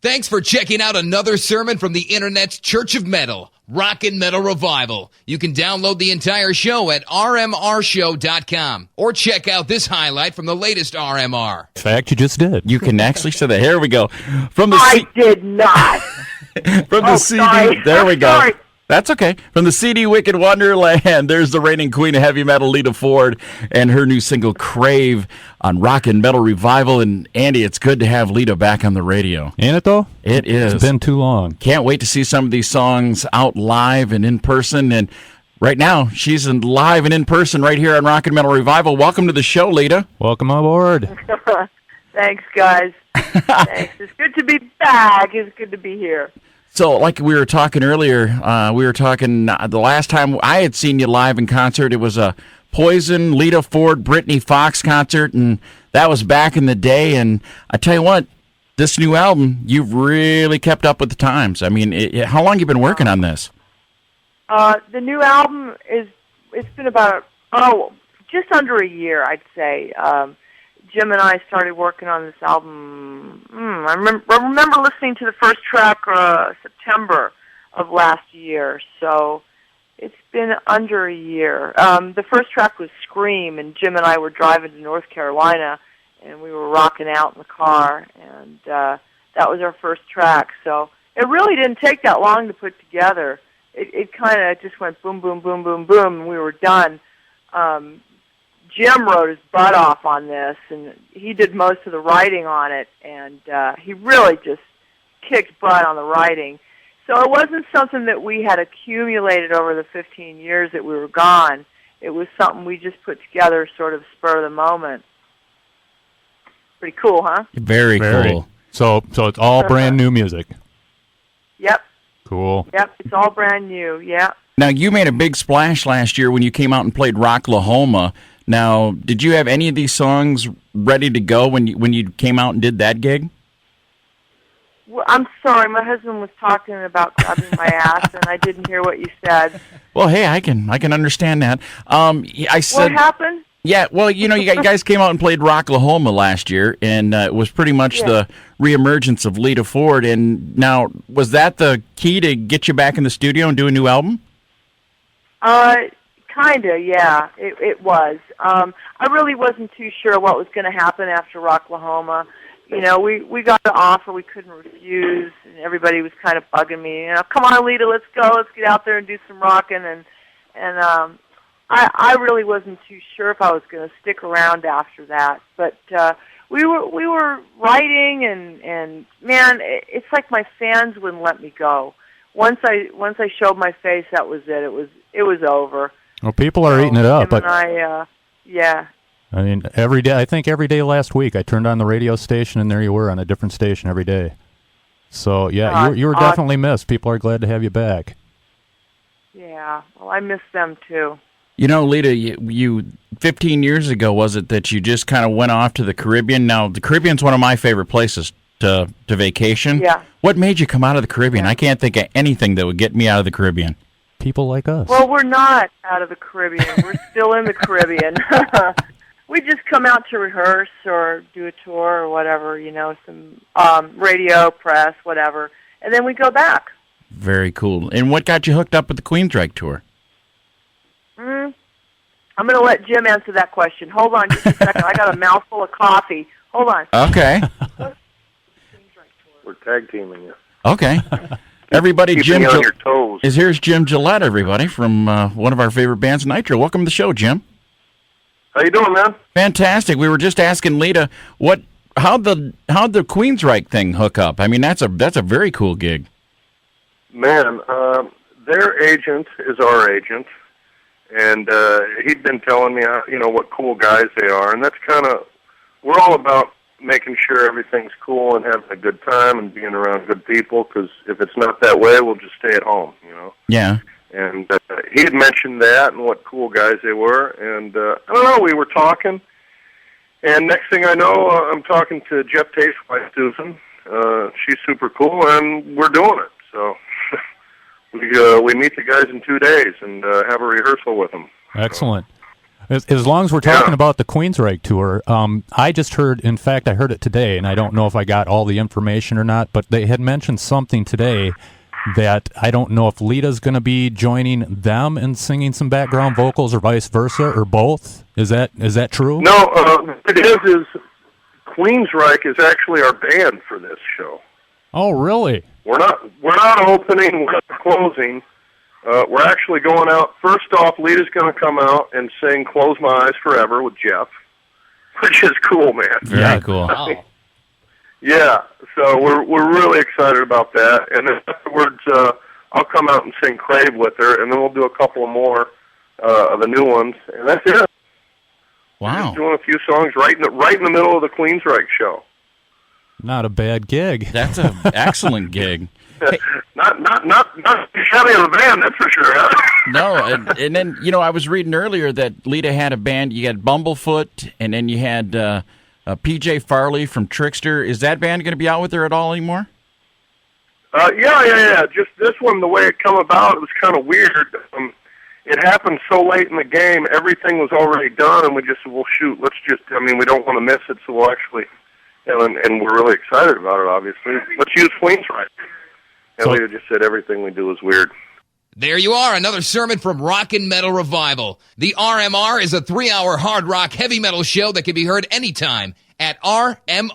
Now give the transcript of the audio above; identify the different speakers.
Speaker 1: Thanks for checking out another sermon from the Internet's Church of Metal, Rockin' Metal Revival. You can download the entire show at rmrshow.com or check out this highlight from the latest RMR.
Speaker 2: In fact, you just did.
Speaker 3: You can actually say that. Here we go.
Speaker 4: I did not.
Speaker 3: From the CD.
Speaker 4: Sorry.
Speaker 3: There we go.
Speaker 4: Sorry.
Speaker 3: That's okay. From the CD Wicked Wonderland, there's the reigning queen of heavy metal, Lita Ford, and her new single, Crave, on Rockin' Metal Revival. And, Andy, it's good to have Lita back on the radio.
Speaker 2: Ain't it, though?
Speaker 3: It is.
Speaker 2: It's been too long.
Speaker 3: Can't wait to see some of these songs out live and in person. And right now, she's live and in person right here on Rockin' Metal Revival. Welcome to the show, Lita.
Speaker 2: Welcome aboard.
Speaker 4: Thanks, guys. Thanks. It's good to be back. It's good to be here.
Speaker 3: So, like we were talking earlier, the last time I had seen you live in concert, it was a Poison, Lita Ford, Brittany Fox concert, and that was back in the day. And I tell you what, this new album, you've really kept up with the times. I mean, how long have you been working on this?
Speaker 4: The new album it's been about, just under a year, I'd say. Jim and I started working on this album. I remember listening to the first track September of last year, so it's been under a year. The first track was Scream, and Jim and I were driving to North Carolina, and we were rocking out in the car, and that was our first track. So it really didn't take that long to put together. It kind of just went boom, boom, boom, boom, boom, and we were done. Jim wrote his butt off on this, and he did most of the writing on it, and he really just kicked butt on the writing. So it wasn't something that we had accumulated over the 15 years that we were gone. It was something we just put together sort of spur of the moment. Pretty cool, huh?
Speaker 3: Very cool.
Speaker 2: So it's all brand new music.
Speaker 4: Yep.
Speaker 2: Cool.
Speaker 4: Yep, it's all brand new, yeah.
Speaker 3: Now, you made a big splash last year when you came out and played Rocklahoma. Now, did you have any of these songs ready to go when you came out and did that gig?
Speaker 4: Well, I'm sorry, my husband was talking about grabbing my ass, and I didn't hear what you said.
Speaker 3: Well, hey, I can understand that. I said,
Speaker 4: what happened?
Speaker 3: Yeah, well, you guys came out and played Rocklahoma last year, and it was pretty much the reemergence of Lita Ford. And now, was that the key to get you back in the studio and do a new album?
Speaker 4: Kinda, yeah, it was. I really wasn't too sure what was going to happen after Rocklahoma. We got the offer we couldn't refuse, and everybody was kind of bugging me. Come on, Lita, let's go, let's get out there and do some rocking. And I really wasn't too sure if I was going to stick around after that. But we were writing, and man, it's like my fans wouldn't let me go. Once I showed my face, that was it. It was over.
Speaker 2: Well, people are eating it up.
Speaker 4: Jim and yeah.
Speaker 2: I mean, every day. I think every day last week, I turned on the radio station, and there you were on a different station every day. So yeah, you were definitely missed. People are glad to have you back.
Speaker 4: Yeah. Well, I miss them too.
Speaker 3: Lita, you 15 years ago, was it that you just kind of went off to the Caribbean? Now, the Caribbean's one of my favorite places to vacation.
Speaker 4: Yeah.
Speaker 3: What made you come out of the Caribbean? I can't think of anything that would get me out of the Caribbean.
Speaker 2: People like us.
Speaker 4: Well, we're not out of the Caribbean. We're still in the Caribbean. We just come out to rehearse or do a tour or whatever, some radio, press, whatever, and then we go back.
Speaker 3: Very cool. And what got you hooked up with the Queensryche tour?
Speaker 4: I'm going to let Jim answer that question. Hold on just a second. I got a mouthful of coffee. Hold on.
Speaker 3: Okay.
Speaker 5: We're tag teaming you.
Speaker 3: Okay. Everybody,
Speaker 5: Keeping you on your toes.
Speaker 3: Here's Jim Gillette, everybody, from one of our favorite bands, Nitro. Welcome to the show, Jim.
Speaker 5: How you doing, man?
Speaker 3: Fantastic. We were just asking Lita how'd the Queensryche thing hook up? I mean, that's a very cool gig.
Speaker 5: Man, their agent is our agent, and he'd been telling me, what cool guys they are, and that's we're all about making sure everything's cool and having a good time and being around good people, because if it's not that way, we'll just stay at home,
Speaker 3: Yeah.
Speaker 5: And he had mentioned that and what cool guys they were, and I don't know, we were talking, and next thing I know, I'm talking to Jeff Tate's wife, Susan. She's super cool, and we're doing it. So we meet the guys in 2 days and have a rehearsal with them.
Speaker 2: Excellent. As long as we're talking about the Queensryche tour, I just heard, in fact, I heard it today, and I don't know if I got all the information or not, but they had mentioned something today that I don't know if Lita's going to be joining them and singing some background vocals or vice versa, or both. Is that true?
Speaker 5: No, what it is Queensryche is actually our band for this show.
Speaker 2: Oh, really?
Speaker 5: We're not opening, we're not closing. We're actually going out. First off, Lita's going to come out and sing "Close My Eyes Forever" with Jeff, which is cool, man.
Speaker 3: Very cool.
Speaker 1: Wow.
Speaker 5: Yeah, so we're really excited about that. And then afterwards, I'll come out and sing "Crave" with her, and then we'll do a couple of more of the new ones, and that's it.
Speaker 3: Wow.
Speaker 5: Just doing a few songs right in the middle of the Queensryche show.
Speaker 2: Not a bad gig.
Speaker 3: That's an excellent gig.
Speaker 5: Not shabby of a band, that's for sure. Huh?
Speaker 3: No, and then, I was reading earlier that Lita had a band. You had Bumblefoot, and then you had P.J. Farley from Trickster. Is that band going to be out with her at all anymore?
Speaker 5: Yeah. Just this one, the way it come about, it was kind of weird. It happened so late in the game, everything was already done, and we just said, well, shoot, we don't want to miss it, so we'll actually, and we're really excited about it, obviously. Let's use Queensryche. And Lita just said everything we do is weird.
Speaker 1: There you are, another sermon from Rockin' Metal Revival. The RMR is a 3-hour hard rock heavy metal show that can be heard anytime at rmrshow.com.